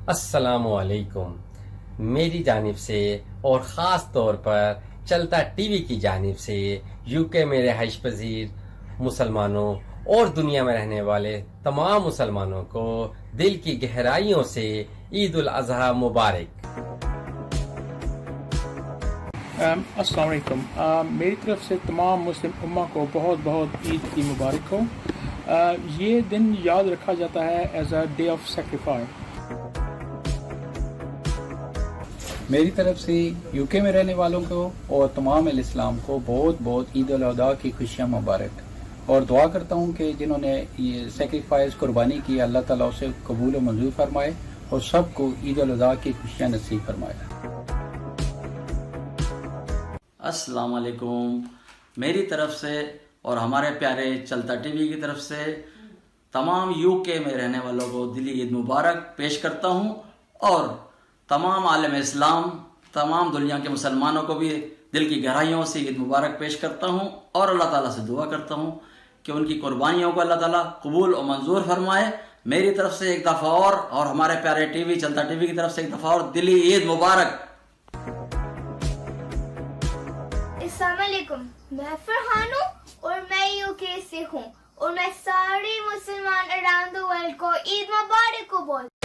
السلام علیکم. میری جانب سے اور خاص طور پر چلتا ٹی وی کی جانب سے یو کے میں رہائش پذیر مسلمانوں اور دنیا میں رہنے والے تمام مسلمانوں کو دل کی گہرائیوں سے عید الاضحیٰ مبارک. السلام علیکم. میری طرف سے تمام مسلم امہ کو بہت بہت عید کی مبارک ہو. یہ دن یاد رکھا جاتا ہے as a day of sacrifice. میری طرف سے یو کے میں رہنے والوں کو اور تمام اہل اسلام کو بہت بہت عید الاضحیٰ کی خوشیاں مبارک، اور دعا کرتا ہوں کہ جنہوں نے یہ سیکریفائس قربانی کی اللہ تعالیٰ اسے قبول و منظور فرمائے اور سب کو عید الاضحیٰ کی خوشیاں نصیب فرمائے. السلام علیکم. میری طرف سے اور ہمارے پیارے چلتا ٹی وی کی طرف سے تمام یو کے میں رہنے والوں کو دلی عید مبارک پیش کرتا ہوں، اور تمام عالم اسلام، تمام دنیا کے مسلمانوں کو بھی دل کی گہرائیوں سے عید مبارک پیش کرتا ہوں، اور اللہ تعالیٰ سے دعا کرتا ہوں کہ ان کی قربانیوں کو اللہ تعالیٰ قبول و منظور فرمائے. میری طرف سے ایک دفعہ اور ہمارے پیارے ٹی وی چلتا ٹی وی کی طرف سے ایک دفعہ اور دلی عید مبارک. السلام علیکم. میں فرحان ہوں اور میں یو کے سے ہوں، اور میں سارے مسلمان اراؤنڈ دا ورلڈ کو عید مبارک کو بولتا ہوں.